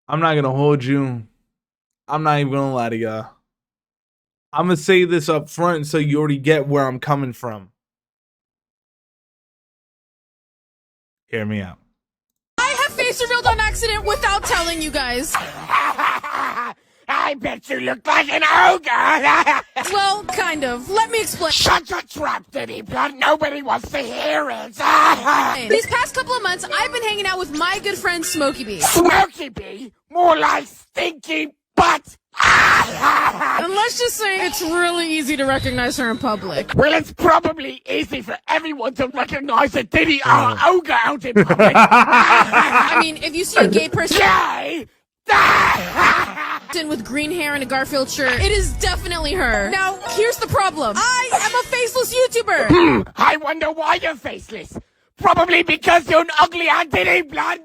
I'm not gonna hold you. I'm not even gonna lie to y'all. I'm gonna say this up front so you already get where I'm coming from. Hear me out. I have face revealed on accident without telling you guys. I bet you look like an ogre. Well, kind of. Let me explain. Shut your trap, Diddy Blood. Nobody wants to hear it. These past couple of months, I've been hanging out with my good friend Smokey B. Smokey Bee? More like stinky butt. And let's just say it's really easy to recognize her in public. Well, it's probably easy for everyone to recognize a Diddy or ogre out in public. I mean, if you see a gay person Gay? with green hair and a Garfield shirt, it is definitely her. Now, here's the problem. I am a faceless YouTuber. I wonder why you're faceless. Probably because you're an ugly Diddy Blood.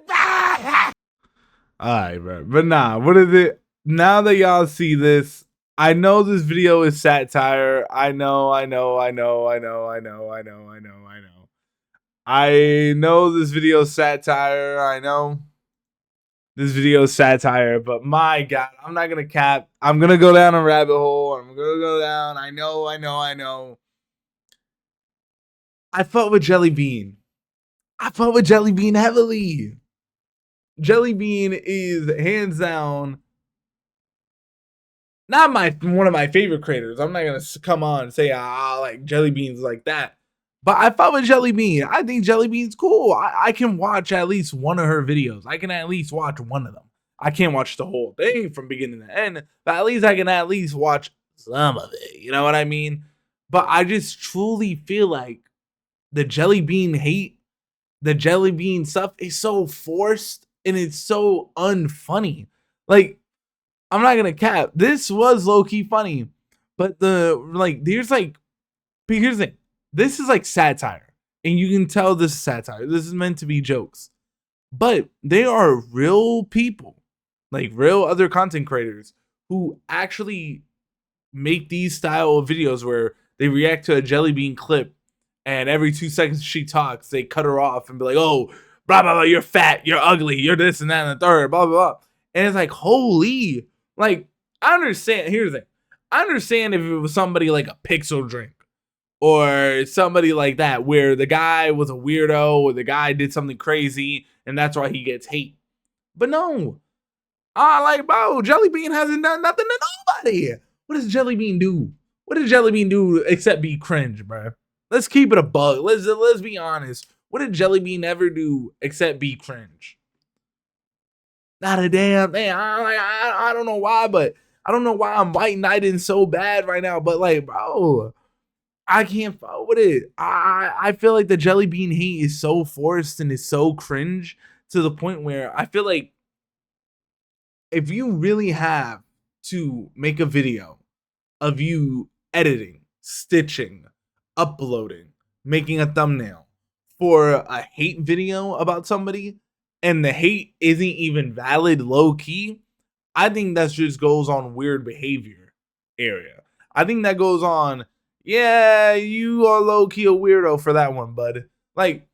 Alright, bro. But nah, what is it? Now that y'all see this, I know this video is satire. I know this video is satire. I know this video is satire, but my God, I'm not gonna cap. I'm gonna go down a rabbit hole. I'm gonna go down. I know. I fuck with JellyBean. I fuck with JellyBean heavily. JellyBean is hands down not one of my favorite creators. I'm not gonna come on and say like JellyBean's like that. But I fuck with JellyBean. I think JellyBean's cool. I can watch at least one of her videos. I can at least watch one of them. I can't watch the whole thing from beginning to end, but at least I can at least watch some of it. You know what I mean? But I just truly feel like the JellyBean hate, the JellyBean stuff is so forced and it's so unfunny. Like, I'm not gonna cap. This was low-key funny, but here's the thing. This is like satire, and you can tell this is satire. This is meant to be jokes, but they are real people, like real other content creators who actually make these style of videos where they react to a JellyBean clip, and every 2 seconds she talks, they cut her off and be like, "Oh, blah blah blah, you're fat, you're ugly, you're this and that and the third, blah blah blah," and it's like, holy. Like, I understand. Here's the thing. I understand if it was somebody like a Pixel Drink or somebody like that, where the guy was a weirdo or the guy did something crazy and that's why he gets hate. But no. Bro, JellyBean hasn't done nothing to nobody. What does JellyBean do? What does JellyBean do except be cringe, bro? Let's keep it a bug. Let's be honest. What did JellyBean ever do except be cringe? Not a damn thing. I don't know why, but I don't know why I'm white knighting so bad right now. But like, bro, I can't fuck with it. I feel like the JellyBean hate is so forced and is so cringe to the point where I feel like if you really have to make a video of you editing, stitching, uploading, making a thumbnail for a hate video about somebody, and the hate isn't even valid low-key, I think that just goes on weird behavior area. I think that goes on, yeah, you are low-key a weirdo for that one, bud. Like,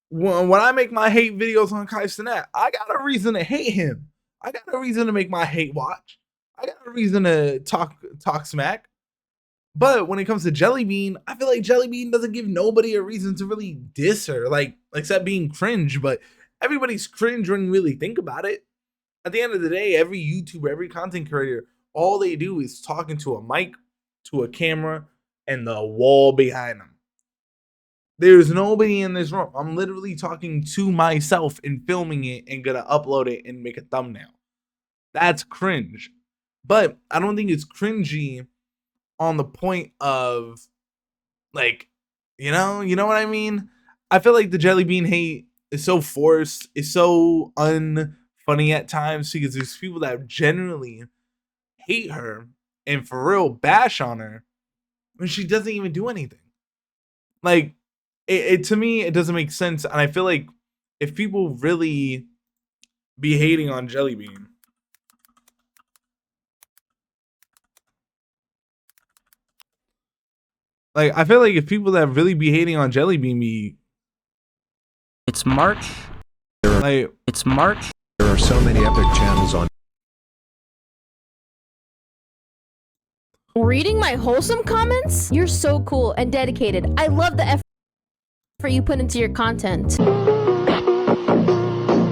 when I make my hate videos on Kai Cenat, I got a reason to hate him. I got a reason to make my hate watch. I got a reason to talk smack. But when it comes to JellyBean, I feel like JellyBean doesn't give nobody a reason to really diss her, like, except being cringe, but everybody's cringe when you really think about it. At the end of the day, every YouTuber, every content creator, all they do is talk into a mic, to a camera, and the wall behind them. There's nobody in this room. I'm literally talking to myself and filming it and gonna upload it and make a thumbnail. That's cringe. But I don't think it's cringy on the point of, like, you know what I mean? I feel like the JellyBean hate is so forced, it's so unfunny at times because there's people that generally hate her and for real bash on her when she doesn't even do anything. Like, it to me, it doesn't make sense. And I feel like if people really be hating on JellyBean, like, I feel like if people that really be hating on JellyBean be It's March. like, It's March. are so many epic channels on. Reading my wholesome comments? You're so cool and dedicated. I love the effort you put into your content.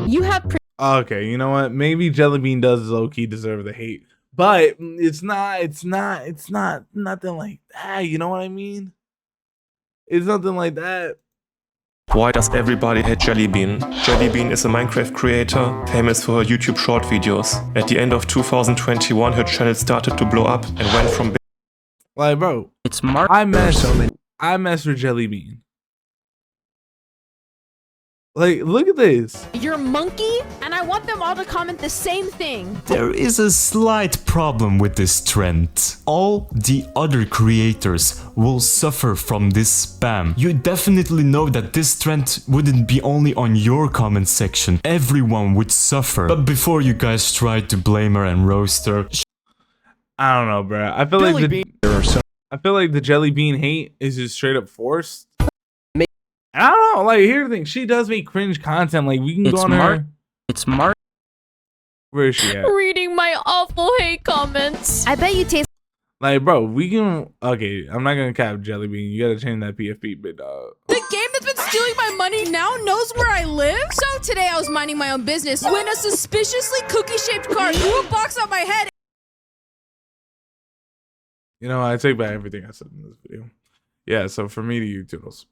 You have Okay, you know what? Maybe JellyBean does low-key deserve the hate, but it's not nothing like that. You know what I mean? It's nothing like that. Why does everybody hate JellyBean? JellyBean is a Minecraft creator, famous for her YouTube short videos. At the end of 2021, her channel started to blow up and went from Like, bro, It's Mark. I mess with JellyBean. Like, look at this. You're monkey, and I want them all to comment the same thing. There is a slight problem with this trend. All the other creators will suffer from this spam. You definitely know that this trend wouldn't be only on your comment section. Everyone would suffer. But before you guys try to blame her and roast her, I don't know, bro. I feel like the JellyBean hate is just straight up forced. I don't know. Like, here's the thing. She does make cringe content. Like, we can go on her. It's Mark. Where is she at? Reading my awful hate comments. I bet you taste Like, bro, we can. Okay, I'm not gonna cap JellyBean. You gotta change that PFP, big dog. The game that's been stealing my money now knows where I live. So today I was minding my own business when a suspiciously cookie-shaped car threw a box on my head. You know, I take back everything I said in this video. Yeah, so for me to you, Toodles.